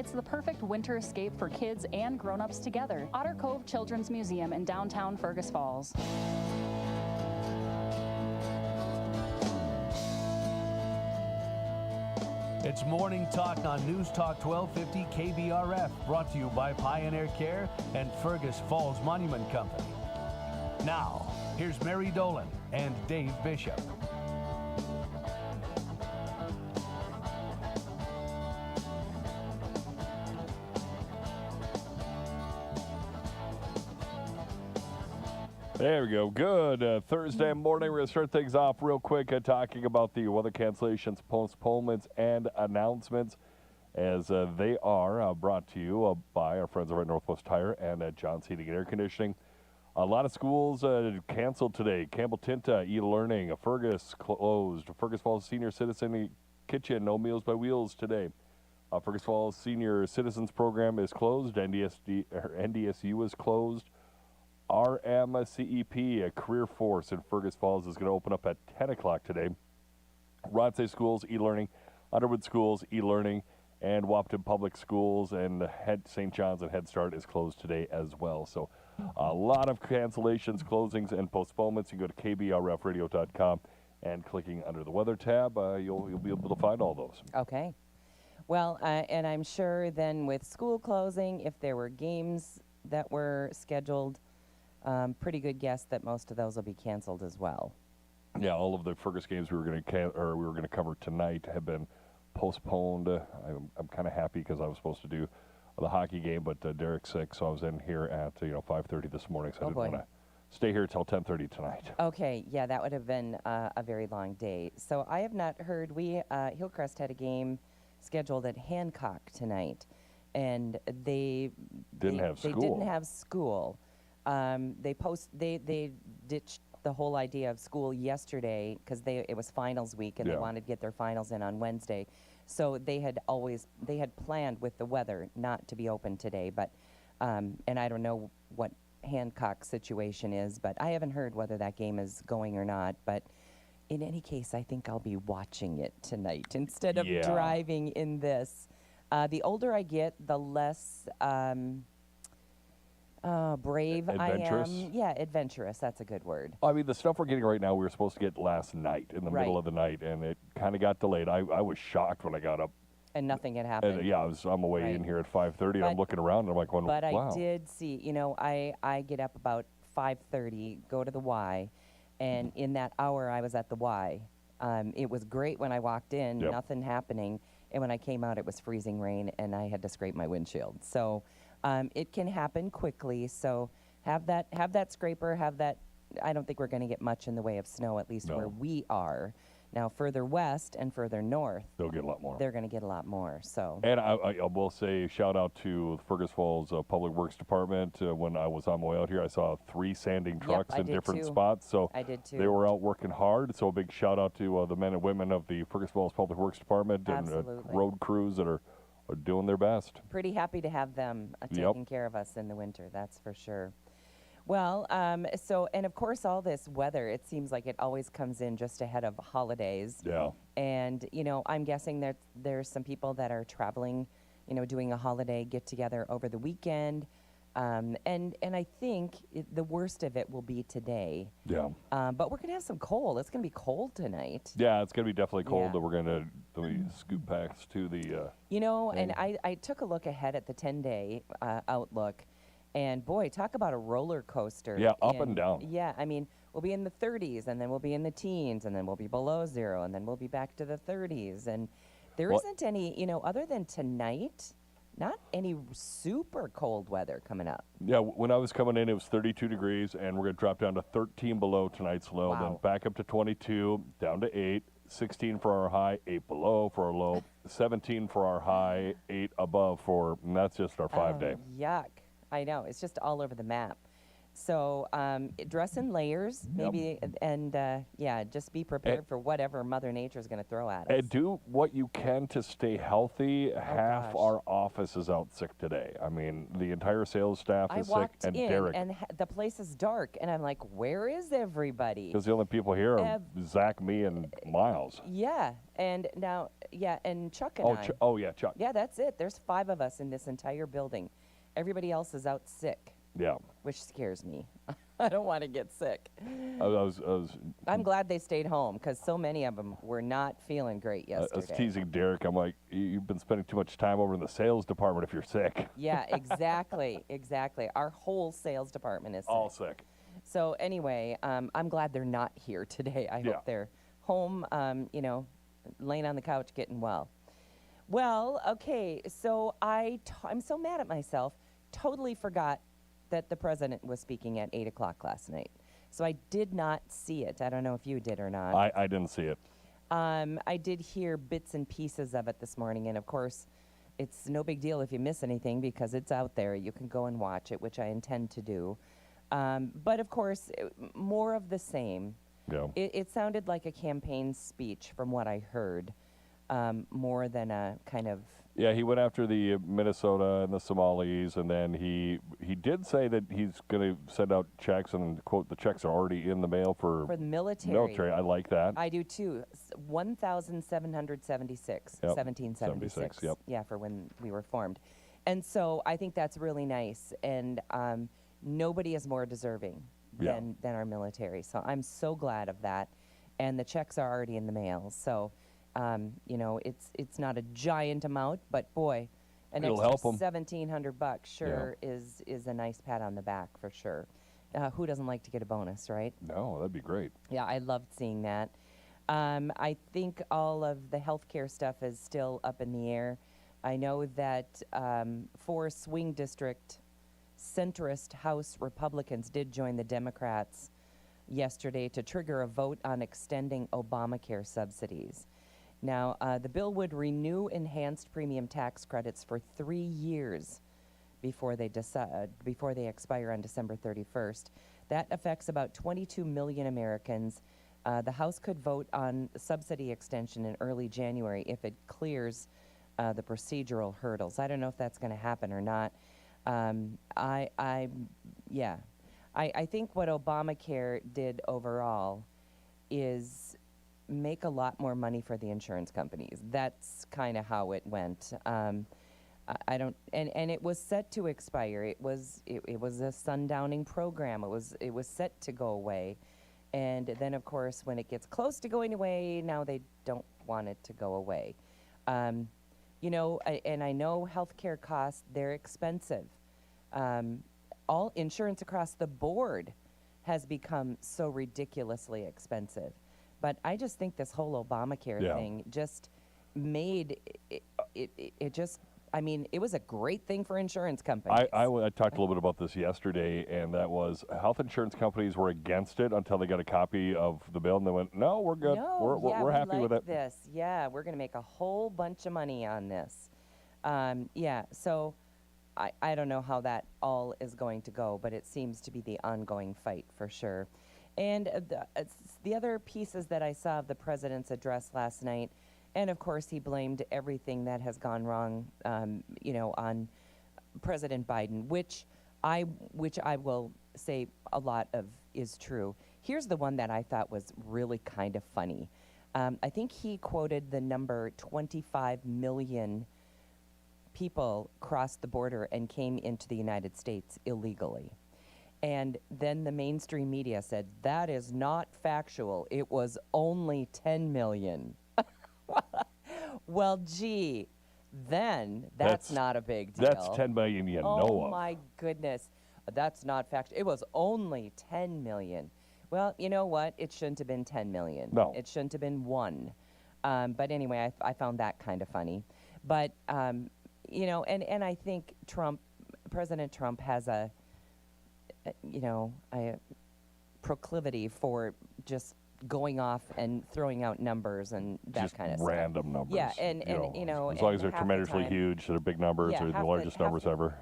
It's the perfect winter escape for kids and grown-ups together. Otter Cove Children's Museum in downtown Fergus Falls. It's Morning Talk on News Talk 1250 KBRF, brought to you by Pioneer Care and Fergus Falls Monument Company. Now, here's Mary Dolan and Dave Bishop. There we go. Good Thursday morning. We're going to start things off real quick talking about the weather cancellations, postponements, and announcements as they are brought to you by our friends over at Northwest Tire and at John's Heating and Air Conditioning. A lot of schools canceled today. Campbell Tinta, e-learning, Fergus closed. Fergus Falls Senior Citizen Kitchen, no meals by wheels today. Fergus Falls Senior Citizens Program is closed. NDSU is closed. RMCEP, a career force in Fergus Falls, is going to open up at 10 o'clock today. Rodsay Schools, e-learning. Underwood Schools, e-learning. And Wapton Public Schools and St. John's and Head Start is closed today as well. So a lot of cancellations, closings, and postponements. You can go to kbrfradio.com and clicking under the weather tab, you'll be able to find all those. Okay. Well, and I'm sure then with school closing, if there were games that were scheduled, pretty good guess that most of those will be canceled as well. Yeah, all of the Fergus games we were going to cover tonight have been postponed. I'm kind of happy because I was supposed to do the hockey game, but Derek's sick, so I was in here at 5:30 this morning, so I didn't want to stay here till 10:30 tonight. Okay, yeah, that would have been a very long day. So I have not heard. Hillcrest had a game scheduled at Hancock tonight, and they didn't have school. They ditched the whole idea of school yesterday because it was finals week and they wanted to get their finals in on Wednesday. So they had planned with the weather not to be open today, but and I don't know what Hancock's situation is, but I haven't heard whether that game is going or not. But in any case, I think I'll be watching it tonight instead of driving in this. The older I get, the less brave adventurous? I am. Yeah, adventurous. That's a good word. I mean, the stuff we're getting right now, we were supposed to get last night in the middle of the night, and it kind of got delayed. I was shocked when I got up. And nothing had happened. I'm away in here at 5:30, and I'm looking around, and I'm like, wow. But I did see, I get up about 5:30, go to the Y, and in that hour I was at the Y. It was great when I walked in, nothing happening, and when I came out it was freezing rain, and I had to scrape my windshield. So it can happen quickly, so have that scraper, have that. I don't think we're going to get much in the way of snow, at least where we are. Now, further west and further north, they'll get a lot more. They're going to get a lot more. So. And I will say, shout out to the Fergus Falls Public Works Department. When I was on my way out here, I saw 3 sanding trucks in different spots. So I did too. They were out working hard. So a big shout out to the men and women of the Fergus Falls Public Works Department and road crews that are doing their best. Pretty happy to have them taking care of us in the winter. That's for sure. Well, and of course all this weather, it seems like it always comes in just ahead of holidays. Yeah. And, I'm guessing that there's some people that are traveling, doing a holiday get-together over the weekend. And I think the worst of it will be today. Yeah. But we're going to have some cold. It's going to be cold tonight. Yeah, it's going to be definitely cold. We're going to scoop packs to the... and I took a look ahead at the 10-day outlook. And boy, talk about a roller coaster. Yeah, up and down. Yeah, I mean, we'll be in the 30s, and then we'll be in the teens, and then we'll be below 0, and then we'll be back to the 30s. And there isn't any, other than tonight, not any super cold weather coming up. Yeah, when I was coming in, it was 32 degrees, and we're going to drop down to 13 below tonight's low, then back up to 22, down to 8, 16 for our high, 8 below for our low, 17 for our high, 8 above and that's just our 5-day. Yuck. I know. It's just all over the map. So dress in layers, maybe, and yeah, just be prepared for whatever Mother Nature is going to throw at us. And do what you can to stay healthy. Half gosh. our office is out sick today. I mean, the entire sales staff I is sick, walked and in, Derek. and the place is dark, and I'm like, where is everybody? Because the only people here are Zach, me, and Miles. Yeah, and now, yeah, and Chuck and I. Oh, yeah, Chuck. Yeah, that's it. There's 5 of us in this entire building. Everybody else is out sick, Yeah. which scares me. I don't want to get sick. I'm glad they stayed home because so many of them were not feeling great I yesterday. was teasing Derek. I'm like, you've been spending too much time over in the sales department if you're sick. Yeah, exactly, exactly. Our whole sales department is sick. All sick. So anyway, I'm glad they're not here today. I Yeah. hope they're home, laying on the couch getting well. Well, okay, so I'm so mad at myself. Totally forgot that the president was speaking at 8 o'clock last night. So I did not see it. I don't know if you did or not. I didn't see it. I did hear bits and pieces of it this morning, and of course, it's no big deal if you miss anything because it's out there. You can go and watch it, which I intend to do. But of course, more of the same. Yeah. It sounded like a campaign speech from what I heard, more than a kind of... Yeah, he went after the Minnesota and the Somalis, and then he did say that he's going to send out checks, and quote, the checks are already in the mail for the military. Military, I like that. I do too. 1,776, Yep. 1776. Yep. Yeah, for when we were formed. And so I think that's really nice, and nobody is more deserving Yeah. than our military. So I'm so glad of that, and the checks are already in the mail. So, it's not a giant amount, but boy, an It'll extra help 'em. $1,700 sure is a nice pat on the back for sure. Who doesn't like to get a bonus, right? No, that'd be great. Yeah, I loved seeing that. I think all of the healthcare stuff is still up in the air. I know that 4 swing district centrist House Republicans did join the Democrats yesterday to trigger a vote on extending Obamacare subsidies. Now, the bill would renew enhanced premium tax credits for 3 years before they expire on December 31st. That affects about 22 million Americans. The House could vote on subsidy extension in early January if it clears the procedural hurdles. I don't know if that's going to happen or not. I think what Obamacare did overall is make a lot more money for the insurance companies. That's kind of how it went. I don't, and it was set to expire. It was a sundowning program. It was set to go away, and then of course when it gets close to going away, now they don't want it to go away. And I know healthcare costs, they're expensive. All insurance across the board has become so ridiculously expensive. But I just think this whole Obamacare thing just made it just, I mean, it was a great thing for insurance companies. I talked a little bit about this yesterday, and that was health insurance companies were against it until they got a copy of the bill, and they went, no, we're good. No, We're happy with it. This. Yeah, we're going to make a whole bunch of money on this. So I don't know how that all is going to go, but it seems to be the ongoing fight for sure. And the other pieces that I saw of the president's address last night, and of course he blamed everything that has gone wrong, on President Biden, which I will say a lot of is true. Here's the one that I thought was really kind of funny. I think he quoted the number 25 million people crossed the border and came into the United States illegally. And then the mainstream media said, that is not factual. It was only 10 million. Well, gee, then that's not a big deal. That's 10 million you know of. Oh, my goodness. That's not factual. It was only 10 million. Well, you know what? It shouldn't have been 10 million. No. It shouldn't have been 1. But anyway, I found that kind of funny. But, and I think President Trump has a proclivity for just going off and throwing out numbers and that Just kind of stuff. random numbers. Yeah, and as long as they're tremendously huge, they're big numbers, Yeah, they're the half the- largest half numbers the- ever.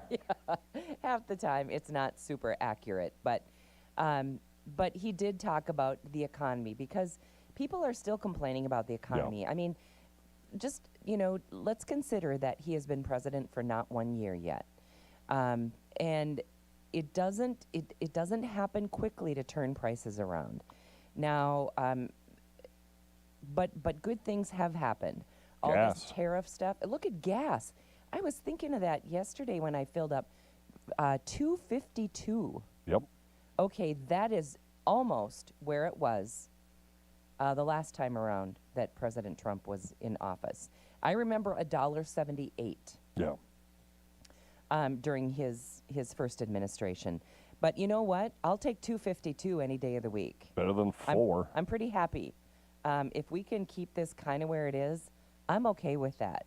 Half half the time it's not super accurate. But he did talk about the economy because people are still complaining about the economy. I mean, just, let's consider that he has been president for not 1 year yet. And it doesn't happen quickly to turn prices around. Now, but good things have happened. All this tariff stuff. Look at gas. I was thinking of that yesterday when I filled up. $2.52. Yep. Okay, that is almost where it was the last time around that President Trump was in office. I remember $1.78. Yeah. During his first administration. But you know what? I'll take $2.52 any day of the week. Better than $4. I'm pretty happy. If we can keep this kind of where it is, I'm okay with that.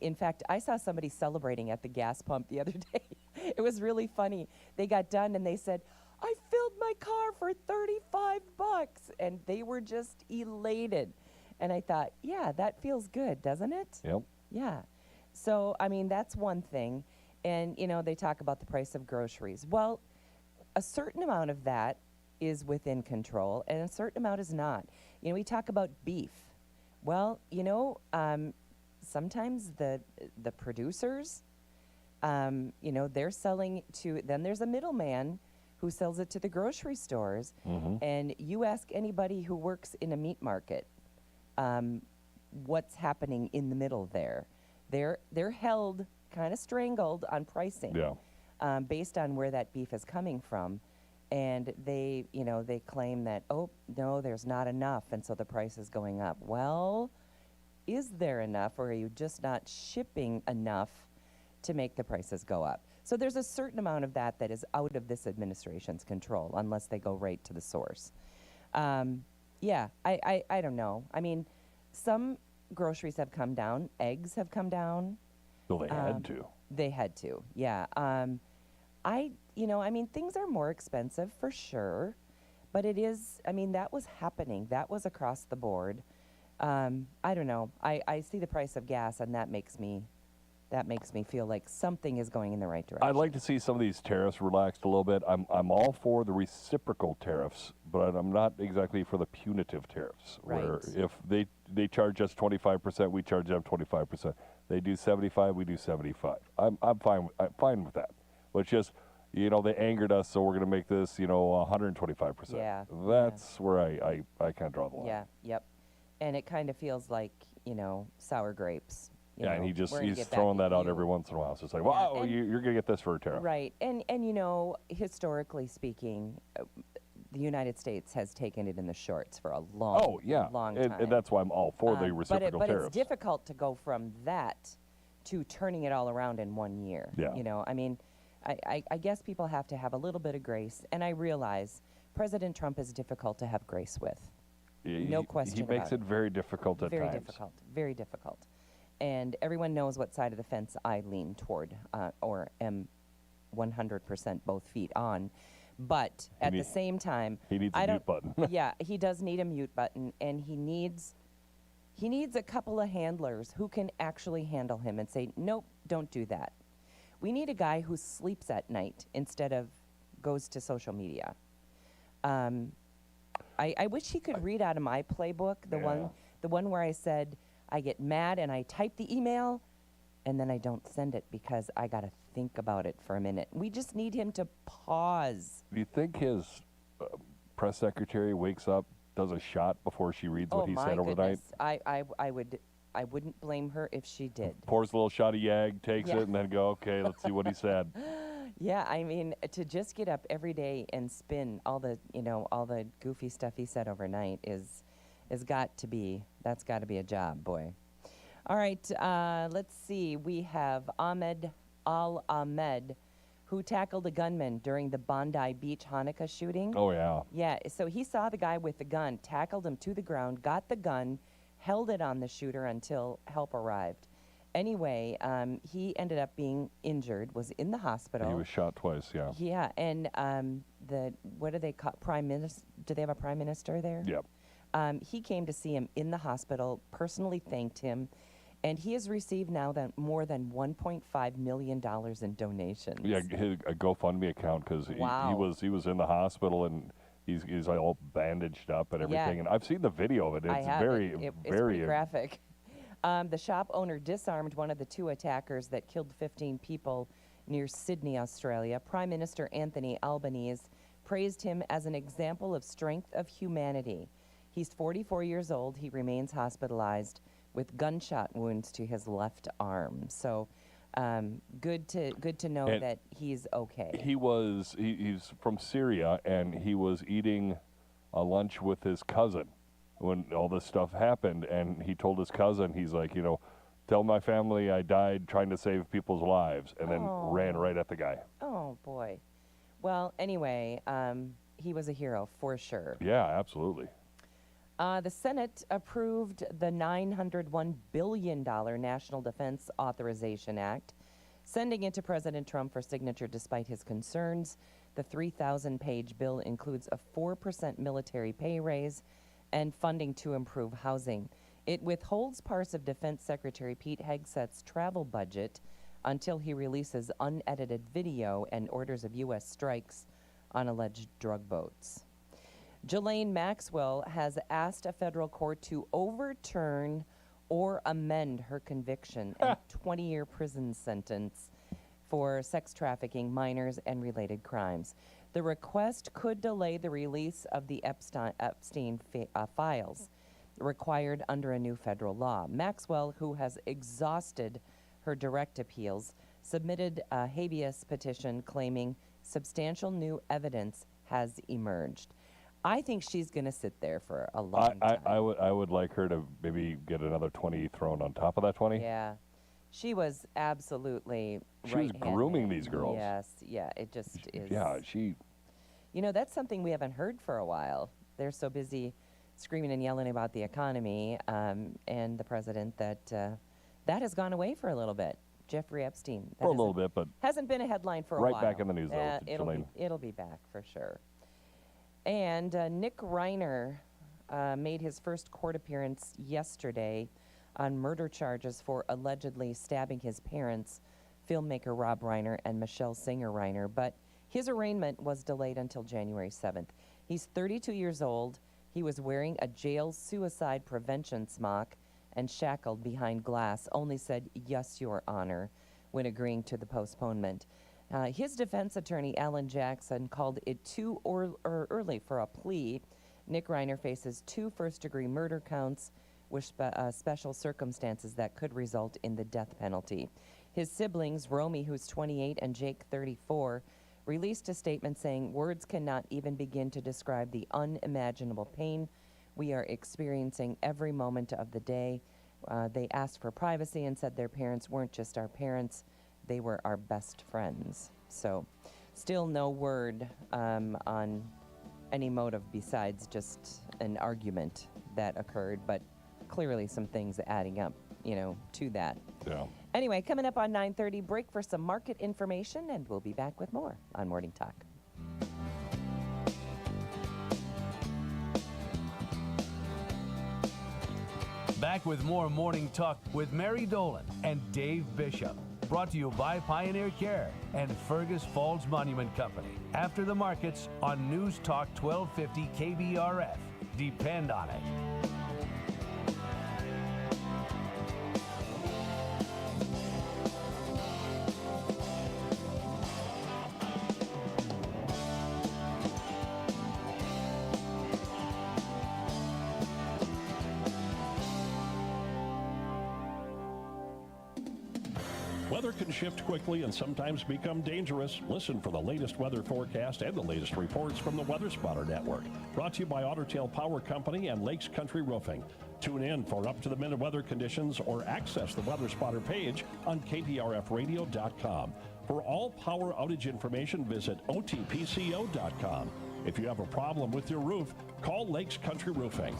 In fact, I saw somebody celebrating at the gas pump the other day. It was really funny. They got done and they said, I filled my car for $35, and they were just elated. And I thought, yeah, that feels good, doesn't it? Yep. Yeah. So, I mean, that's one thing. And, they talk about the price of groceries. Well, a certain amount of that is within control, and a certain amount is not. We talk about beef. Well, sometimes the producers, they're selling to, then there's a middleman who sells it to the grocery stores. And you ask anybody who works in a meat market, what's happening in the middle there. They're held kind of strangled on pricing, based on where that beef is coming from. And they claim that, oh, no, there's not enough, and so the price is going up. Well, is there enough, or are you just not shipping enough to make the prices go up? So there's a certain amount of that is out of this administration's control, unless they go right to the source. I don't know. I mean, some groceries have come down. Eggs have come down. Well, they had to. They had to, yeah. Things are more expensive for sure, but it is, that was happening. That was across the board. I don't know. I see the price of gas, and that makes me feel like something is going in the right direction. I'd like to see some of these tariffs relaxed a little bit. I'm all for the reciprocal tariffs, but I'm not exactly for the punitive tariffs. Right. Where if they charge us 25%, we charge them 25%. They do 75, we do 75. I'm fine with that. But it's just, they angered us, so we're going to make this, 125%. Yeah. That's where I kind of draw the line. Yeah. Yep. And it kind of feels like, sour grapes. And he's throwing that out every once in a while. So it's like, wow, you're going to get this for a tariff. Right. And historically speaking, the United States has taken it in the shorts for a long time. And that's why I'm all for the reciprocal tariffs. But it's difficult to go from that to turning it all around in 1 year. Yeah. I guess people have to have a little bit of grace. And I realize President Trump is difficult to have grace with. No question about it. He makes it very difficult at times. Very difficult. Very difficult. And everyone knows what side of the fence I lean toward, or am 100% both feet on. But at the same time, he needs a mute button. Yeah, he does need a mute button, and he needs a couple of handlers who can actually handle him and say, nope, don't do that. We need a guy who sleeps at night instead of goes to social media. I wish he could read out of my playbook, the one where I said, I get mad and I type the email and then I don't send it because I got to think about it for a minute. We just need him to pause. Do you think his press secretary wakes up, does a shot before she reads what he said overnight? I wouldn't blame her if she did. Pours a little shot of Yag, takes it, and then go, okay, let's see what he said. Yeah, to just get up every day and spin all the goofy stuff he said overnight that's got to be a job, boy. All right, let's see. We have Ahmed Al-Ahmed, who tackled a gunman during the Bondi Beach Hanukkah shooting. Oh, yeah. Yeah, so he saw the guy with the gun, tackled him to the ground, got the gun, held it on the shooter until help arrived. Anyway, he ended up being injured, was in the hospital. He was shot twice, yeah. Yeah, and what do they call, prime minister? Do they have a prime minister there? Yep. He came to see him in the hospital, personally thanked him, And he has received now more than $1.5 million in donations. Yeah, a GoFundMe account because Wow. he was in the hospital and he's all bandaged up and everything. Yeah. And I've seen the video of it. It's I have. very It's very pretty graphic. The shop owner disarmed one of the 2 attackers that killed 15 people near Sydney, Australia. Prime Minister Anthony Albanese praised him as an example of strength of humanity. He's 44 years old. He remains hospitalized with gunshot wounds to his left arm. So good to know And that he's okay. He's from Syria and he was eating a lunch with his cousin when all this stuff happened, and he told his cousin, he's like, tell my family I died trying to save people's lives, and then ran right at the guy. Oh boy. Well, anyway, he was a hero for sure. Yeah, absolutely. The Senate approved the $901 billion National Defense Authorization Act, sending it to President Trump for signature despite his concerns. The 3,000-page bill includes a 4% military pay raise and funding to improve housing. It withholds parts of Defense Secretary Pete Hegseth's travel budget until he releases unedited video and orders of U.S. strikes on alleged drug boats. Ghislaine Maxwell has asked a federal court to overturn or amend her conviction and 20-year prison sentence for sex trafficking, minors, and related crimes. The request could delay the release of the Epstein files required under a new federal law. Maxwell, who has exhausted her direct appeals, submitted a habeas petition claiming substantial new evidence has emerged. I think she's going to sit there for a long time. I would like her to maybe get another 20 thrown on top of that 20. Yeah. She was absolutely She was grooming these girls. Yes, yeah, it just is. Yeah, she... That's something we haven't heard for a while. They're so busy screaming and yelling about the economy and the president that that has gone away for a little bit. Jeffrey Epstein. For a little bit, but... Hasn't been a headline for a right while. back in the news, though, it'll be back for sure. And Nick Reiner made his first court appearance yesterday on murder charges for allegedly stabbing his parents, filmmaker Rob Reiner and Michelle Singer Reiner, but his arraignment was delayed until January 7th. He's 32 years old. He was wearing a jail suicide prevention smock and shackled behind glass, only said, "Yes, Your Honor," when agreeing to the postponement. His defense attorney, Alan Jackson, called it too early for a plea. Nick Reiner faces 2 first-degree murder counts with special circumstances that could result in the death penalty. His siblings, Romy, who's 28, and Jake, 34, released a statement saying, "Words cannot even begin to describe the unimaginable pain we are experiencing every moment of the day." They asked for privacy and said their parents weren't just our parents, they were our best friends. So still no word on any motive besides just an argument that occurred, but clearly some things adding up, to that. Yeah. Anyway, coming up on 9:30, break for some market information, and we'll be back with more on Morning Talk. Back with more Morning Talk with Mary Dolan and Dave Bishop. Brought to you by Pioneer Care and Fergus Falls Monument Company. After the markets on News Talk 1250 KBRF. Depend on it. Weather can shift quickly and sometimes become dangerous. Listen for the latest weather forecast and the latest reports from the Weather Spotter Network. Brought to you by Otter Tail Power Company and Lakes Country Roofing. Tune in for up-to-the-minute weather conditions or access the Weather Spotter page on KBRFradio.com. For all power outage information, visit OTPCO.com. If you have a problem with your roof, call Lakes Country Roofing.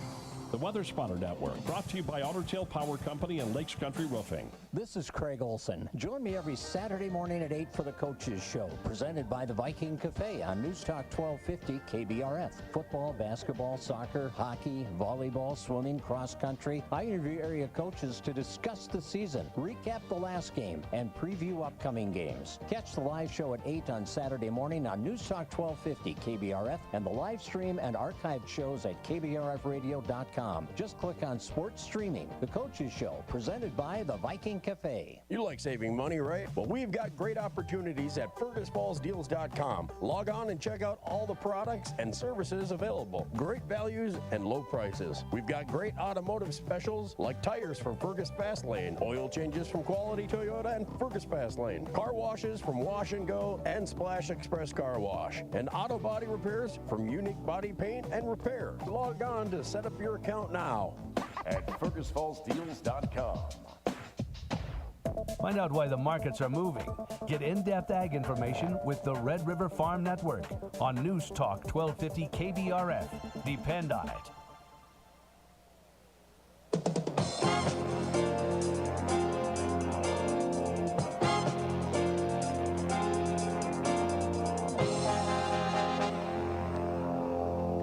The Weather Spotter Network, brought to you by Otter Tail Power Company and Lakes Country Roofing. This is Craig Olson. Join me every Saturday morning at 8 for the Coaches Show, presented by the Viking Cafe on News Talk 1250 KBRF. Football, basketball, soccer, hockey, volleyball, swimming, cross country. I interview area coaches to discuss the season, recap the last game, and preview upcoming games. Catch the live show at 8 on Saturday morning on News Talk 1250 KBRF and the live stream and archived shows at KBRFradio.com. Just click on Sports Streaming. The Coaches Show, presented by the Viking Cafe. You like saving money, right? Well, we've got great opportunities at FergusFallsDeals.com. Log on and check out all the products and services available. Great values and low prices. We've got great automotive specials like tires from Fergus Fast Lane, oil changes from Quality Toyota and Fergus Fast Lane, car washes from Wash and Go and Splash Express Car Wash, and auto body repairs from Unique Body Paint and Repair. Log on to set up your account now at FergusFallsDeals.com. Find out why the markets are moving. Get in-depth ag information with the Red River Farm Network on News Talk 1250 KBRF. Depend on it.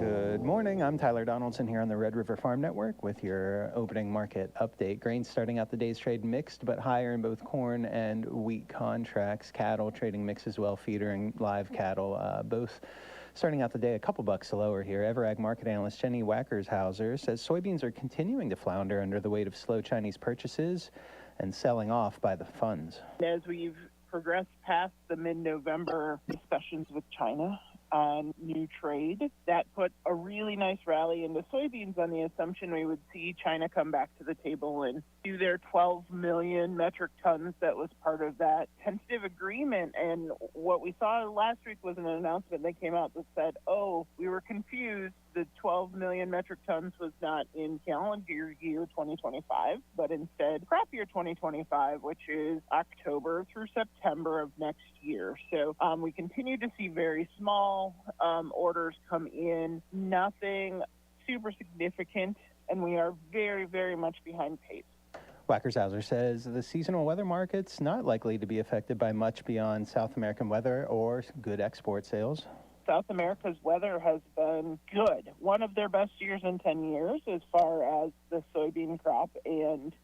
Good morning. I'm Tyler Donaldson here on the Red River Farm Network with your opening market update. Grain starting out the day's trade mixed but higher in both corn and wheat contracts. Cattle trading mixed as well, feeder and live cattle both starting out the day a couple bucks lower here. Everag market analyst Jenny Wackershauser says soybeans are continuing to flounder under the weight of slow Chinese purchases and selling off by the funds. As we've progressed past the mid-November discussions with China on new trade, that put a really nice rally into soybeans on the assumption we would see China come back to the table and do their 12 million metric tons that was part of that tentative agreement. And what we saw last week was an announcement that came out that said, oh, we were confused. The 12 million metric tons was not in calendar year 2025, but instead crop year 2025, which is October through September of next year. So we continue to see very small orders come in, nothing super significant, and we are very, very much behind pace. Wackershauser says the seasonal weather market's not likely to be affected by much beyond South American weather or good export sales. South America's weather has been good. One of their best years in 10 years as far as the soybean crop and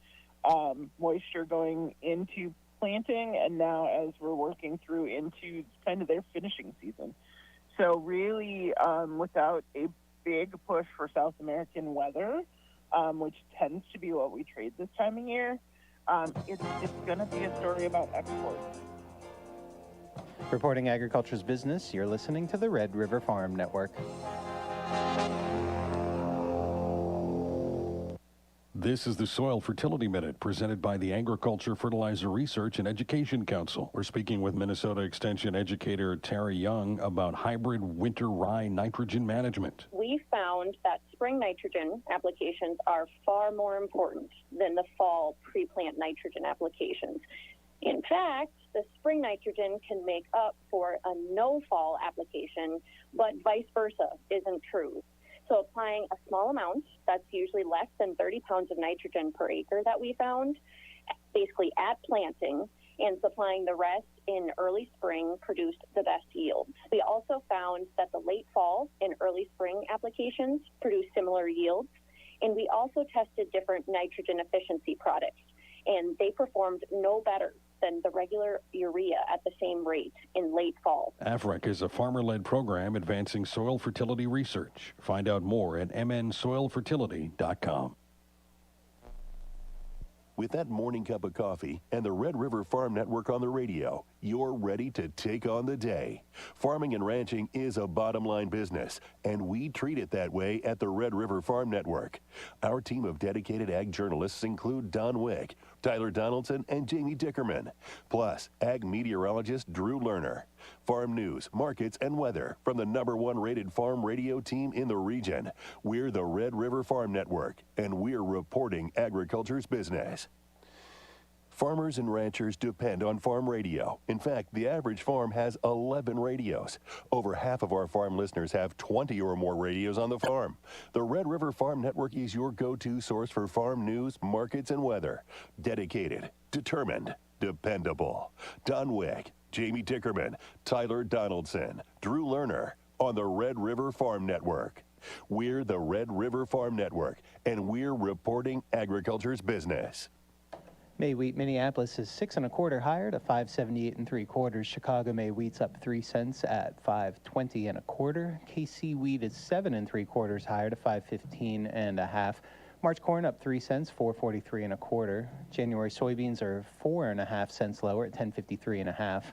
moisture going into planting, and now as we're working through into kind of their finishing season. So really, without a big push for South American weather, which tends to be what we trade this time of year, it's going to be a story about exports. Reporting agriculture's business, you're listening to the Red River Farm Network. This is the Soil Fertility Minute, presented by the Agriculture, Fertilizer Research and Education Council. We're speaking with Minnesota Extension educator Terry Young about hybrid winter rye nitrogen management. We found that spring nitrogen applications are far more important than the fall pre-plant nitrogen applications. In fact, the spring nitrogen can make up for a no-fall application, but vice versa isn't true. So applying a small amount, that's usually less than 30 pounds of nitrogen per acre that we found, basically at planting, and supplying the rest in early spring produced the best yields. We also found that the late fall and early spring applications produced similar yields, and we also tested different nitrogen efficiency products, and they performed no better than the regular urea at the same rate in late fall. AFREC is a farmer-led program advancing soil fertility research. Find out more at mnsoilfertility.com. With that morning cup of coffee and the Red River Farm Network on the radio, you're ready to take on the day. Farming and ranching is a bottom-line business, and we treat it that way at the Red River Farm Network. Our team of dedicated ag journalists include Don Wick, Tyler Donaldson, and Jamie Dickerman, plus ag meteorologist Drew Lerner. Farm news, markets, and weather from the #1 rated farm radio team in the region. We're the Red River Farm Network, and we're reporting agriculture's business. Farmers and ranchers depend on farm radio. In fact, the average farm has 11 radios. Over half of our farm listeners have 20 or more radios on the farm. The Red River Farm Network is your go-to source for farm news, markets, and weather. Dedicated, determined, dependable. Don Wick, Jamie Dickerman, Tyler Donaldson, Drew Lerner on the Red River Farm Network. We're the Red River Farm Network, and we're reporting agriculture's business. May wheat Minneapolis is 6 1/4 higher to 5.78 3/4. Chicago May wheat's up 3 cents at 5.20 1/4. KC wheat is 7 3/4 higher to 5.15 1/2. March corn up 3 cents, 4.43 1/4. January soybeans are 4.5 cents lower at 10.53 1/2.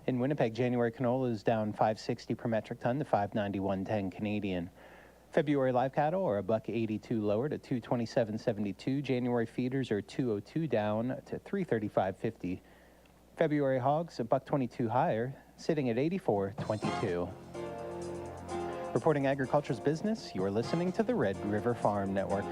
In Winnipeg, January canola is down 5.60 per metric ton to 5.91.10 Canadian. February live cattle are $1.82 lower to $227.72. January feeders are $2.02 down to $335.50. February hogs $1.22 higher, sitting at $84.22. Reporting agriculture's business, you're listening to the Red River Farm Network.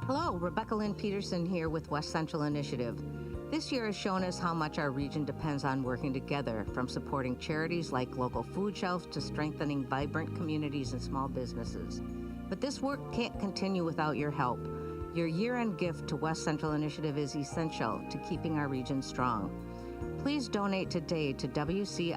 Hello, Rebecca Lynn Peterson here with West Central Initiative. This year has shown us how much our region depends on working together, from supporting charities like local food shelves to strengthening vibrant communities and small businesses. But this work can't continue without your help. Your year-end gift to West Central Initiative is essential to keeping our region strong. Please donate today to WCIF.org.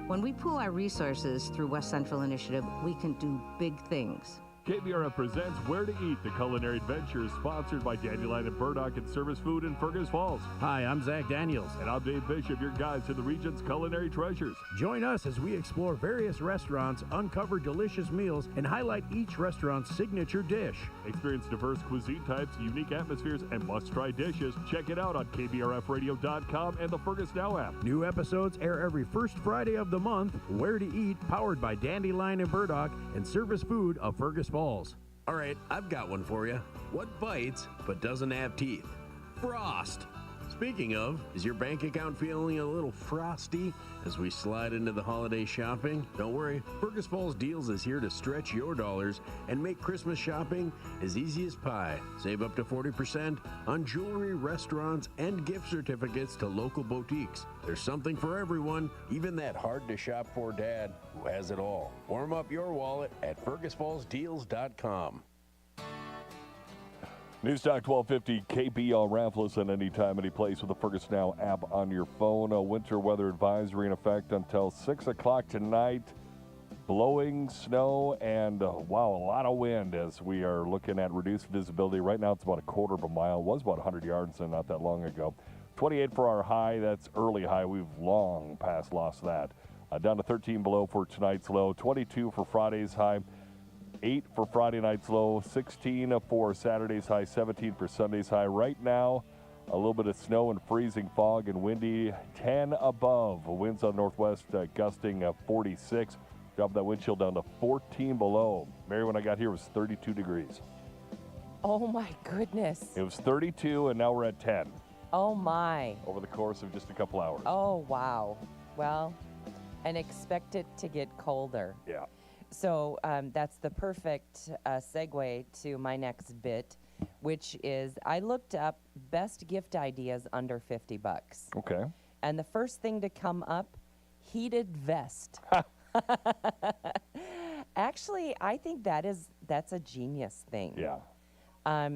When we pool our resources through West Central Initiative, we can do big things. KBRF presents Where to Eat, the culinary adventure, sponsored by Dandelion and Burdock and Service Food in Fergus Falls. Hi, I'm Zach Daniels. And I'm Dave Bishop, your guide to the region's culinary treasures. Join us as we explore various restaurants, uncover delicious meals, and highlight each restaurant's signature dish. Experience diverse cuisine types, unique atmospheres, and must-try dishes. Check it out on KBRFradio.com and the Fergus Now app. New episodes air every first Friday of the month. Where to Eat, powered by Dandelion and Burdock and Service Food of Fergus Falls. All right, I've got one for you. What bites but doesn't have teeth? Frost. Speaking of, is your bank account feeling a little frosty as we slide into the holiday shopping? Don't worry, Fergus Falls Deals is here to stretch your dollars and make Christmas shopping as easy as pie. Save up to 40% on jewelry, restaurants, and gift certificates to local boutiques. There's something for everyone, even that hard-to-shop-for dad who has it all. Warm up your wallet at FergusFallsDeals.com. News Talk 1250 KBRF. Listen anytime, any place with the Fergus Now app on your phone. A winter weather advisory in effect until 6 o'clock tonight. Blowing snow and, wow, a lot of wind as we are looking at reduced visibility. Right now it's about 1/4 mile. It was about 100 yards not that long ago. 28 for our high. That's early high. We've long past lost that. Down to 13 below for tonight's low. 22 for Friday's high. 8 for Friday night's low, 16 for Saturday's high, 17 for Sunday's high. Right now, a little bit of snow and freezing fog and windy, 10 above. Winds on northwest gusting 46. Drop that wind chill down to 14 below. Mary, when I got here, it was 32 degrees. Oh my goodness. It was 32 and now we're at 10. Oh my. Over the course of just a couple hours. Oh wow. Well, and expect it to get colder. Yeah. So that's the perfect segue to my next bit, which is I looked up best gift ideas under $50. Okay. And the first thing to come up, heated vest. Actually, I think that's a genius thing. Yeah.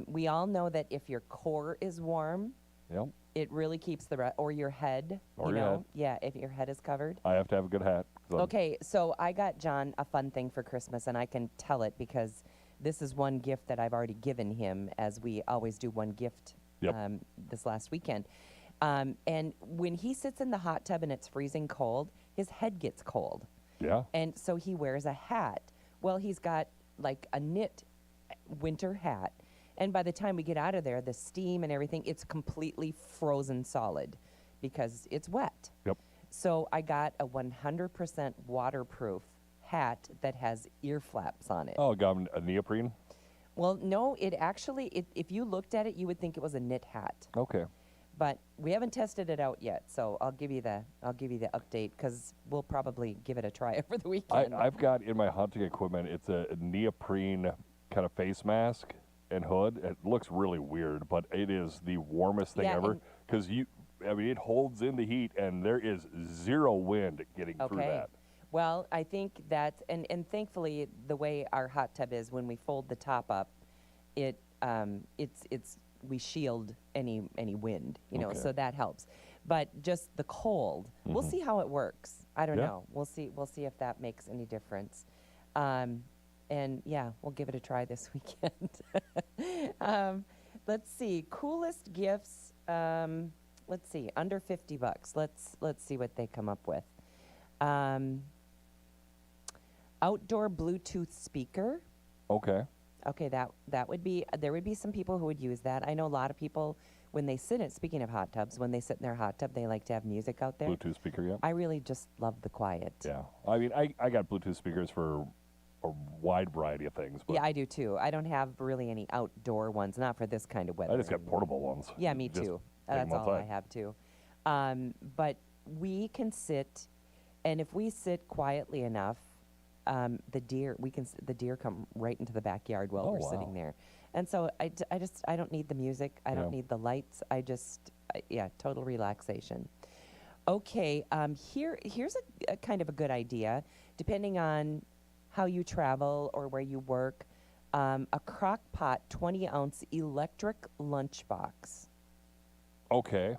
We all know that if your core is warm, yep, it really keeps or your head, or you your know, head. Yeah, if your head is covered. I have to have a good hat. Okay, so I got John a fun thing for Christmas, and I can tell it because this is one gift that I've already given him, as we always do one gift this last weekend. And when he sits in the hot tub and it's freezing cold, his head gets cold. Yeah. And so he wears a hat. Well, he's got like a knit winter hat. And by the time we get out of there, the steam and everything, it's completely frozen solid because it's wet. Yep. So I got a 100% waterproof hat that has ear flaps on it. Oh, got a neoprene? Well, no, it actually, if you looked at it, you would think it was a knit hat. Okay. But we haven't tested it out yet, so I'll give you the update because we'll probably give it a try over the weekend. I've got in my hunting equipment, it's a neoprene kind of face mask and hood. It looks really weird, but it is the warmest thing ever because it holds in the heat and there is zero wind getting through that. Well, I think that's, and thankfully the way our hot tub is, when we fold the top up, we shield any wind, so that helps. But just the cold, we'll see how it works. I don't know. We'll see if that makes any difference. And yeah, we'll give it a try this weekend. Let's see, coolest gifts. Let's see, under $50. Let's see what they come up with. Outdoor Bluetooth speaker. Okay. Okay, that would be, there would be some people who would use that. I know a lot of people, when they speaking of hot tubs, when they sit in their hot tub, they like to have music out there. Bluetooth speaker, yeah. I really just love the quiet. Yeah. I mean, I got Bluetooth speakers for a wide variety of things. But yeah, I do too. I don't have really any outdoor ones, not for this kind of weather. I just got portable ones. Yeah, me too. That's all I have too. But we can sit, and if we sit quietly enough, the deer come right into the backyard while we're sitting there. And so I don't need the music. I don't need the lights. Total relaxation. Okay, here's a kind of a good idea, depending on how you travel or where you work. A crock pot 20-ounce electric lunchbox. Okay.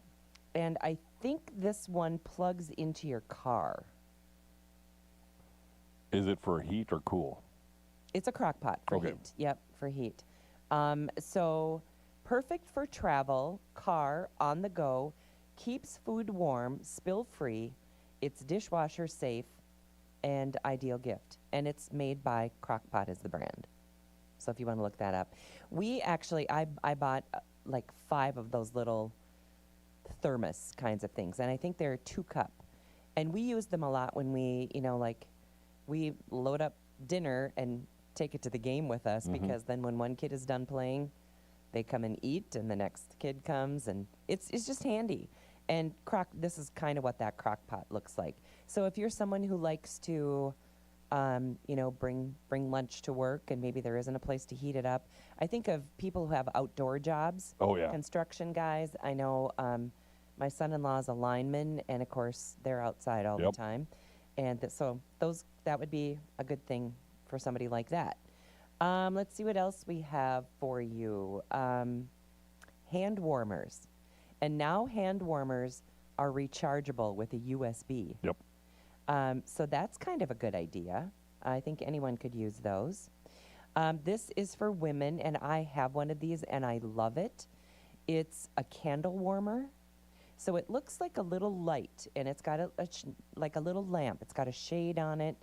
And I think this one plugs into your car. Is it for heat or cool? It's a crock pot for heat. Yep, for heat. So perfect for travel, car, on the go, keeps food warm, spill-free, it's dishwasher safe, and ideal gift. And it's made by Crock-Pot is the brand. So if you want to look that up. We actually, I bought like 5 of those little thermos kinds of things, and I think they're 2-cup. And we use them a lot when we, we load up dinner and take it to the game with us, because then when one kid is done playing, they come and eat, and the next kid comes, and it's just handy. And this is kind of what that crock pot looks like. So if you're someone who likes to, bring lunch to work, and maybe there isn't a place to heat it up. I think of people who have outdoor jobs. Oh, yeah. Construction guys. I know my son-in-law is a lineman, and of course they're outside all the time. And so that would be a good thing for somebody like that. Let's see what else we have for you. Hand warmers. And now hand warmers are rechargeable with a USB. Yep. So that's kind of a good idea. I think anyone could use those. This is for women, and I have one of these, and I love it. It's a candle warmer. So it looks like a little light, and it's got like a little lamp. It's got a shade on it.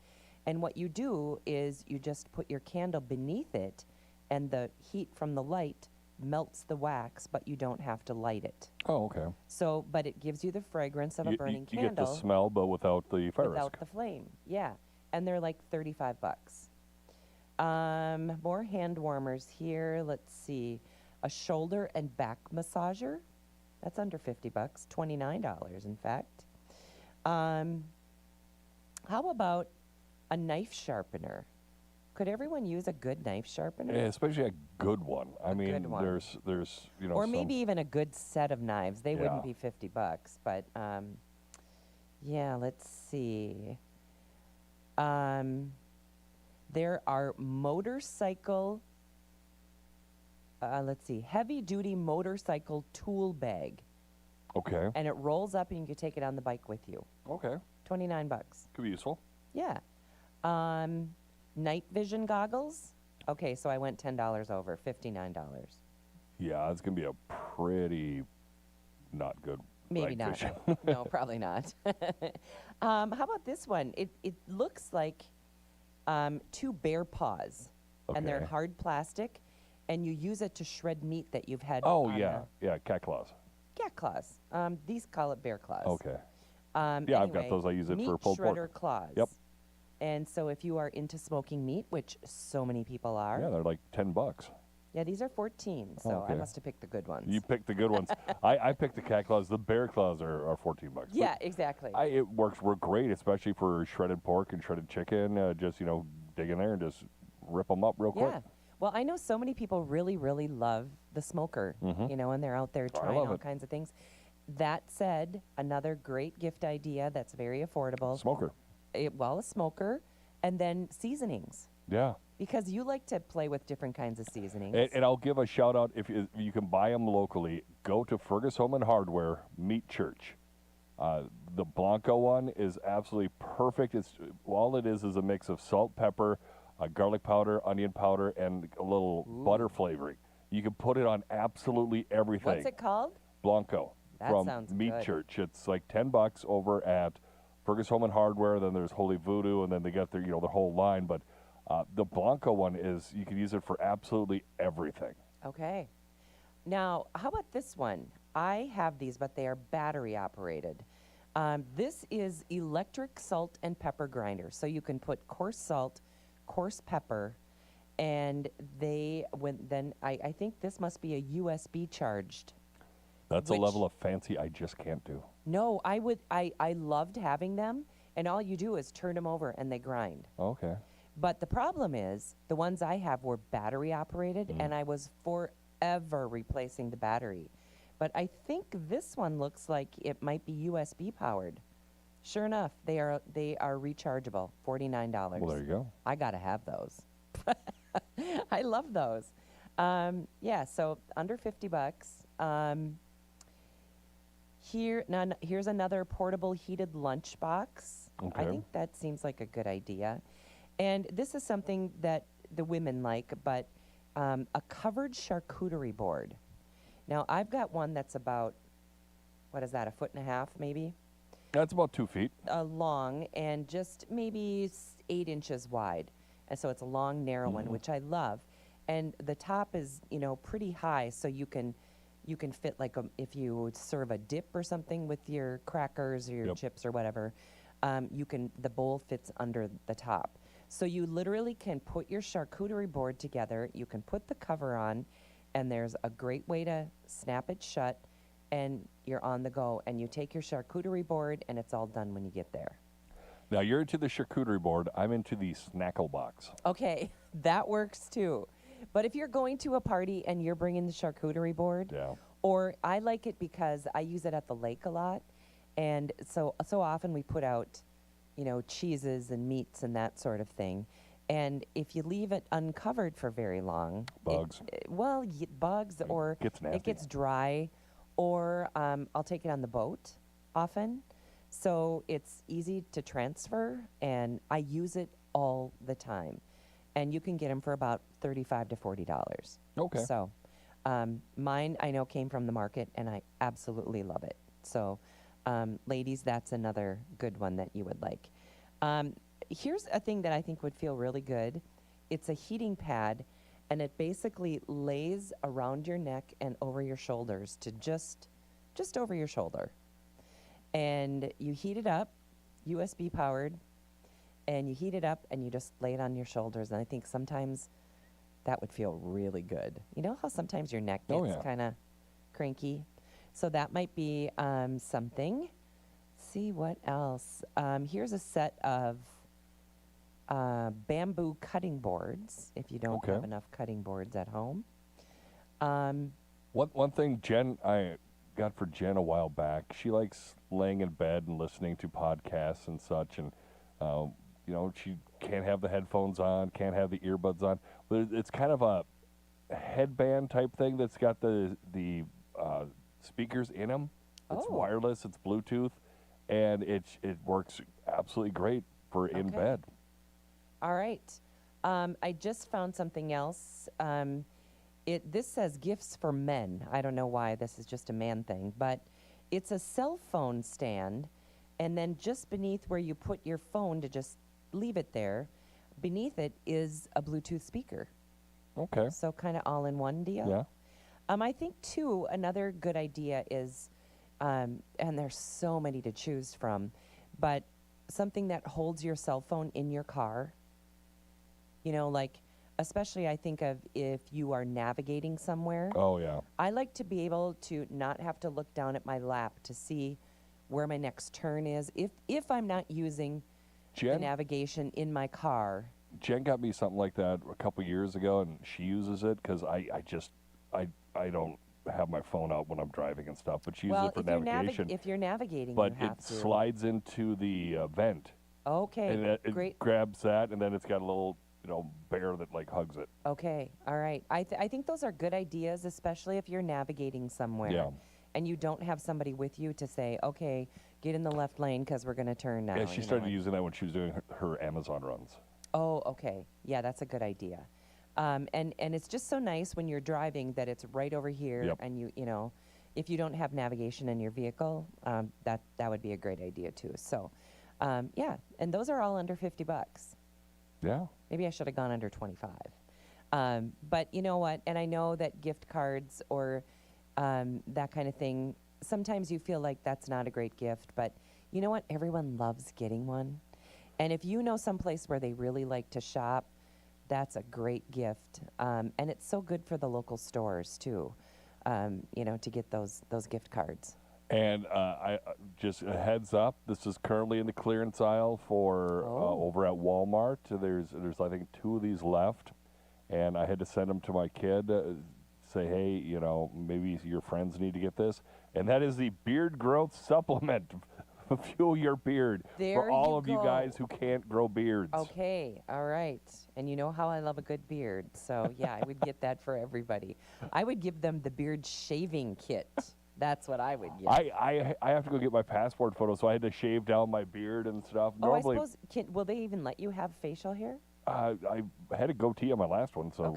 And what you do is you just put your candle beneath it, and the heat from the light melts the wax, but you don't have to light it. Oh, okay. So, but it gives you the fragrance of a burning candle. You get the smell, but without the fire risk. Without the flame, yeah. And they're like $35. More hand warmers here. Let's see. A shoulder and back massager. That's under $50, $29 in fact. How about a knife sharpener? Could everyone use a good knife sharpener? Yeah, especially a good one. I mean, there's or maybe even a good set of knives. They wouldn't be $50, but yeah. Let's see. There are motorcycle. Let's see, heavy-duty motorcycle tool bag. Okay. And it rolls up, and you can take it on the bike with you. Okay. $29. Could be useful. Yeah. Night vision goggles. Okay, so I went $10 over, $59. Yeah, it's gonna be a pretty not good. Maybe not. No, probably not. How about this one? It looks like 2 bear paws, and they're hard plastic, and you use it to shred meat that you've had. Oh yeah, cat claws. Cat claws. These call it bear claws. Okay. Anyway, I've got those. I use it for pulled pork. Meat shredder claws. Yep. And so if you are into smoking meat, which so many people are. Yeah, they're like $10. Yeah, these are 14, so I Okay. must have picked the good ones. You picked the good ones. I picked the cat claws. The bear claws are $14. But Yeah, exactly. it works great, especially for shredded pork and shredded chicken. Just, dig in there and just rip them up real quick. Yeah. Well, I know so many people really, really love the smoker, and they're out there trying love all it. kinds of things. That said, another great gift idea that's very affordable. Smoker. A smoker, and then seasonings. Yeah. Because you like to play with different kinds of seasonings. And I'll give a shout out if you can buy them locally. Go to Fergus Home and Hardware Meat Church. The Blanco one is absolutely perfect. All it is a mix of salt, pepper, garlic powder, onion powder, and a little butter flavoring. You can put it on absolutely everything. What's it called? Blanco That from sounds Meat good. Church. It's like $10 over at Fergus Home and Hardware. Then there's Holy Voodoo, and then they got their their whole line. But the Blanco one is you can use it for absolutely everything. Okay. Now, how about this one? I have these, but they are battery operated. This is electric salt and pepper grinder. So you can put coarse salt, coarse pepper, and I think this must be a USB charged. That's a level of fancy I just can't do. No, I loved having them, and all you do is turn them over and they grind. Okay. But the problem is, the ones I have were battery operated, and I was forever replacing the battery. But I think this one looks like it might be USB powered. Sure enough, they are rechargeable, $49. Well, there you go. I gotta have those. I love those. Yeah, so under $50. Here's another portable heated lunchbox. I Okay. think that seems like a good idea. And this is something that the women like, but a covered charcuterie board. Now, I've got one that's about, what is that, 1.5 feet maybe? That's about 2 feet. Long and just maybe 8 inches wide. And so it's a long, narrow one, which I love. And the top is, pretty high, so you can fit if you would serve a dip or something with your crackers or your chips or whatever, the bowl fits under the top. So you literally can put your charcuterie board together, you can put the cover on, and there's a great way to snap it shut, and you're on the go. And you take your charcuterie board, and it's all done when you get there. Now, you're into the charcuterie board. I'm into the snackle box. Okay, that works too. But if you're going to a party and you're bringing the charcuterie board, or I like it because I use it at the lake a lot, and so often we put out, cheeses and meats and that sort of thing. And if you leave it uncovered for very long, bugs. Bugs, or gets nasty. It gets dry, or I'll take it on the boat often. So it's easy to transfer, and I use it all the time. And you can get them for about $35 to $40. Okay. So mine, I know, came from the market, and I absolutely love it. So ladies, that's another good one that you would like. Here's a thing that I think would feel really good. It's a heating pad, and it basically lays around your neck and over your shoulders to just over your shoulder. And you heat it up, USB powered, and you heat it up and you just lay it on your shoulders. And I think sometimes that would feel really good. You know how sometimes your neck gets kind of cranky? So that might be something. Let's see what else. Here's a set of bamboo cutting boards, if you don't have enough cutting boards at home. One thing I got for Jen a while back, she likes laying in bed and listening to podcasts and such, and she can't have the headphones on, can't have the earbuds on, but it's kind of a headband type thing that's got the speakers in them. It's wireless, it's Bluetooth, and it works absolutely great for in bed. All right. I just found something else. This says gifts for men. I don't know why this is just a man thing, but it's a cell phone stand, and then just beneath where you put your phone to just leave it there, beneath it is a Bluetooth speaker. Okay. So kind of all in one deal. Yeah. I think too, another good idea is, and there's so many to choose from, but something that holds your cell phone in your car. especially I think of if you are navigating somewhere. Oh, yeah. I like to be able to not have to look down at my lap to see where my next turn is. If I'm not using the navigation in my car. Jen got me something like that a couple years ago, and she uses it because I don't have my phone out when I'm driving and stuff, but she uses it for navigation. If you're navigating, but you have it to. slides into the vent. Okay, and it great. grabs that, and then it's got a little bear that like hugs it. Okay, all right. I think those are good ideas, especially if you're navigating somewhere. Yeah. And you don't have somebody with you to say, okay, get in the left lane because we're going to turn now. Yeah, she started using that when she was doing her Amazon runs. Oh, okay. Yeah, that's a good idea. And it's just so nice when you're driving that it's right over here. Yep. And you know, if you don't have navigation in your vehicle, that would be a great idea too. So, yeah, and those are all under $50. Yeah. Maybe I should have gone under 25. But you know what? And I know that gift cards or that kind of thing, sometimes you feel like that's not a great gift. But you know what? Everyone loves getting one. And if you know someplace where they really like to shop, that's a great gift. And it's so good for the local stores, too, you know, to get those gift cards. And I just a heads up, this is currently in the clearance aisle for over at Walmart. There's I think 2 of these left, and I had to send them to my kid, say, hey, you know, maybe your friends need to get this. And that is the beard growth supplement. Fuel your beard for all of you guys who can't grow beards. Okay, all right. And you know how I love a good beard, so yeah, I would get that for everybody. I would give them the beard shaving kit. That's what I would get. I have to go get my passport photo, so I had to shave down my beard and stuff. Normally, I suppose, will they even let you have facial hair? I had a goatee on my last one, so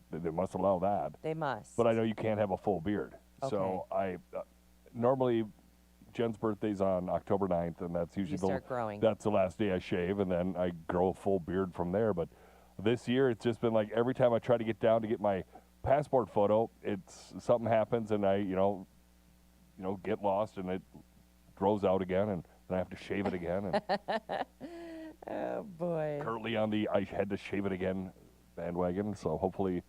they must allow that. They must. But I know you can't have a full beard. Okay. So I normally, Jen's birthday's on October 9th, and that's usually start growing. That's the last day I shave, and then I grow a full beard from there. But this year, it's just been like every time I try to get down to get my passport photo, it's something happens, and I get lost, and it grows out again, and then I have to shave it again. And oh boy! Currently on the I had to shave it again bandwagon, so hopefully,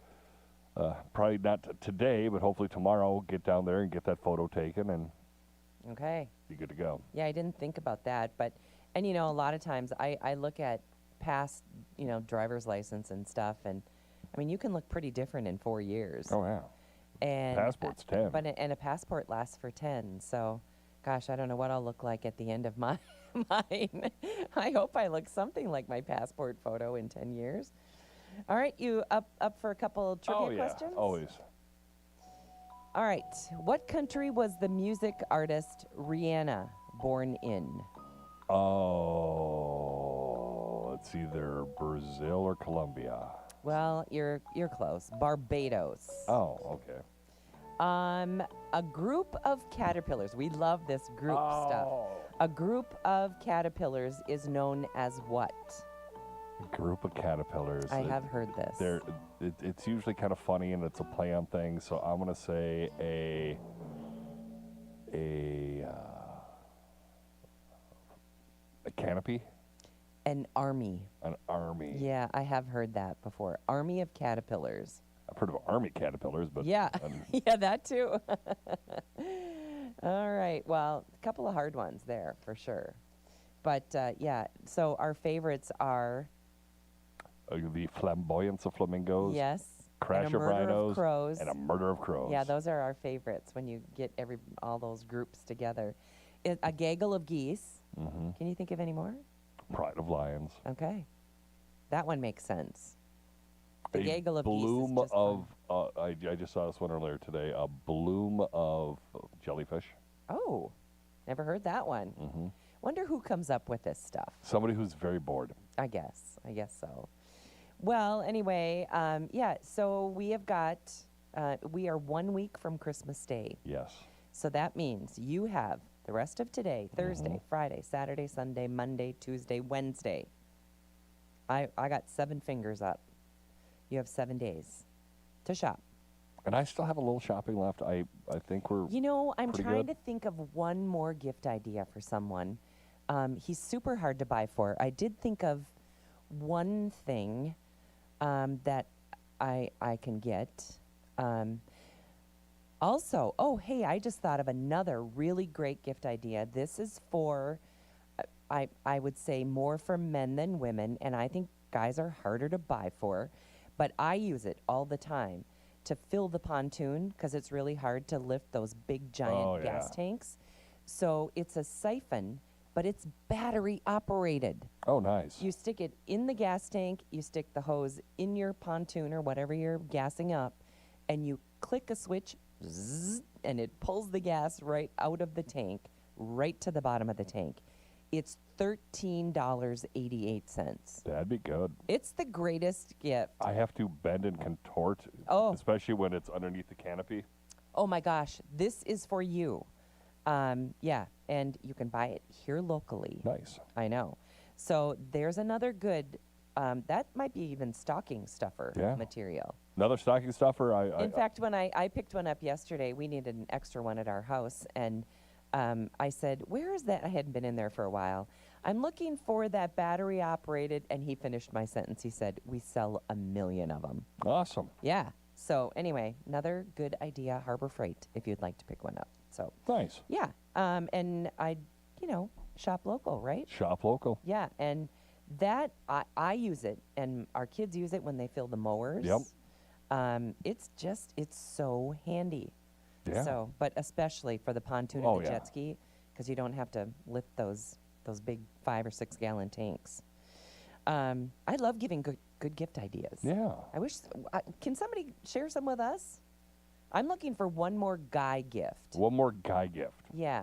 probably not today, but hopefully tomorrow, I'll get down there and get that photo taken and. Okay. Be good to go. Yeah, I didn't think about that, and you know, a lot of times I look at past, you know, driver's license and stuff, and I mean, you can look pretty different in 4 years. Oh yeah. And passport's 10. And a passport lasts for 10. So, gosh, I don't know what I'll look like at the end of mine. I hope I look something like my passport photo in 10 years. All right, you up for a couple trivia questions? Always. All right. What country was the music artist Rihanna born in? Oh, it's either Brazil or Colombia. Well, you're close. Barbados. Oh, okay. A group of caterpillars. We love this group stuff. A group of caterpillars is known as what? A group of caterpillars. I have heard this. It's usually kind of funny, and it's a play on things. So I'm gonna say a canopy. An army. An army. Yeah, I have heard that before. Army of caterpillars. I've heard of army caterpillars, but yeah, yeah, that too. All right. Well, a couple of hard ones there for sure. But yeah, so our favorites are the flamboyance of flamingos. Yes. Crash and a of murder rhinos. Of crows. And a murder of crows. Yeah, those are our favorites when you get all those groups together. A gaggle of geese. Mm-hmm. Can you think of any more? Pride of lions. Okay. That one makes sense. The gaggle of bloom geese is just of I just saw this one earlier today. A bloom of jellyfish. Oh, never heard that one. Mm-hmm. Wonder who comes up with this stuff. Somebody who's very bored. I guess so. Well, anyway, yeah. So we have got. We are 1 week from Christmas Day. Yes. So that means you have the rest of today: Thursday, Friday, Saturday, Sunday, Monday, Tuesday, Wednesday. I got 7 fingers up. You have 7 days to shop. And I still have a little shopping left. I think we're. You know, I'm trying to think of one more gift idea for someone. He's super hard to buy for. I did think of one thing. that I can get. Also, oh, hey, I just thought of another really great gift idea. This is for, I would say, more for men than women, and I think guys are harder to buy for, but I use it all the time to fill the pontoon because it's really hard to lift those big, giant gas tanks. So it's a siphon, but it's battery operated. Oh, nice. You stick it in the gas tank, you stick the hose in your pontoon or whatever you're gassing up, and you click a switch, zzz, and it pulls the gas right out of the tank, right to the bottom of the tank. It's $13.88. That'd be good. It's the greatest gift. I have to bend and contort, especially when it's underneath the canopy. Oh my gosh, this is for you. Yeah, and you can buy it here locally. Nice. I know. So there's another good, that might be even stocking stuffer material. Another stocking stuffer? In fact, when I picked one up yesterday, we needed an extra one at our house, and I said, where is that? I hadn't been in there for a while. I'm looking for that battery operated, and he finished my sentence. He said, we sell 1 million of them. Awesome. Yeah. So anyway, another good idea, Harbor Freight, if you'd like to pick one up. So nice. Yeah. And I, shop local, right? Shop local. Yeah. And that, I use it, and our kids use it when they fill the mowers. Yep. It's so handy. Yeah. So, but especially for the pontoon and the jet ski, because you don't have to lift those big 5 or 6 gallon tanks. I love giving good gift ideas. Yeah. I wish. Can somebody share some with us? I'm looking for one more guy gift. One more guy gift. Yeah,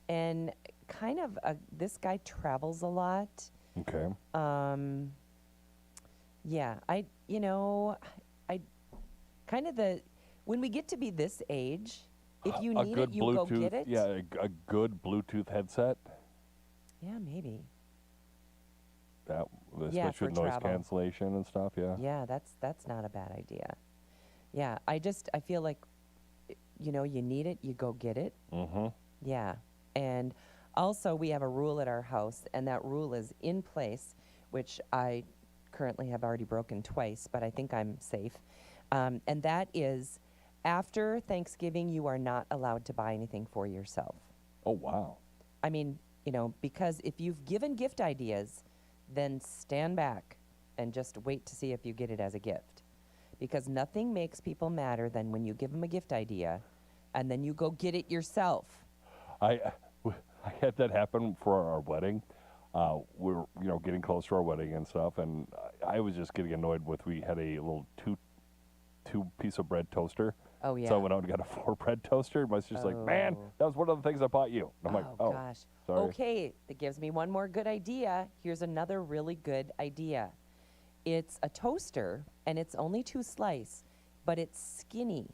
and kind of this guy travels a lot. Okay. Yeah, I kind of when we get to be this age, if you need it, you go get it. Yeah, a good Bluetooth headset. Yeah, maybe. That, Yeah, especially for with noise travel. cancellation and stuff. Yeah. Yeah, that's not a bad idea. Yeah, I feel like, you need it, you go get it. Mm-hmm. Yeah, and also we have a rule at our house, and that rule is in place, which I currently have already broken twice, but I think I'm safe. And that is, after Thanksgiving, you are not allowed to buy anything for yourself. Oh, wow. I mean, because if you've given gift ideas, then stand back and just wait to see if you get it as a gift. Because nothing makes people madder than when you give them a gift idea and then you go get it yourself. I had that happen for our wedding. We're getting close to our wedding and stuff, and I was just getting annoyed with, we had a little two piece of bread toaster. Oh, yeah. So I went out and got a 4 bread toaster. My sister's like, man, that was one of the things I bought you. And I'm like, oh, gosh. Sorry. Okay, that gives me one more good idea. Here's another really good idea. It's a toaster, and it's only 2 slice, but it's skinny.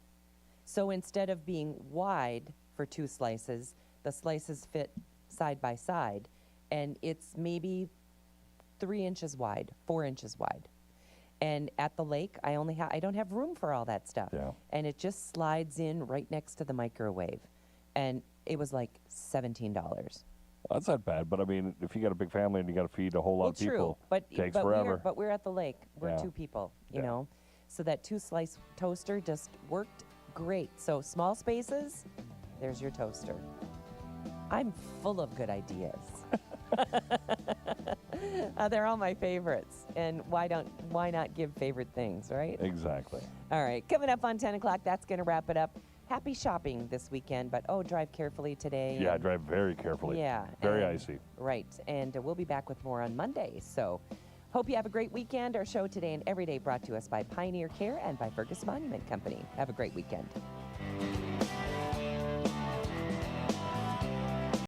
So instead of being wide for 2 slices, the slices fit side by side, and it's maybe 3 inches wide, 4 inches wide. And at the lake, I don't have room for all that stuff. Yeah. And it just slides in right next to the microwave. And it was like $17. That's not bad, but I mean, if you got a big family and you got to feed a whole lot of people, but it takes but forever. We're at the lake. We're Yeah. 2 people, you know. So that 2-slice toaster just worked great. So small spaces, there's your toaster. I'm full of good ideas. They're all my favorites. And why not give favorite things, right? Exactly. All right, coming up on 10 o'clock, that's going to wrap it up. Happy shopping this weekend, but drive carefully today. Yeah, drive very carefully. Yeah. Very and- icy. Right, and we'll be back with more on Monday. So hope you have a great weekend. Our show today and every day brought to us by Pioneer Care and by Fergus Monument Company. Have a great weekend.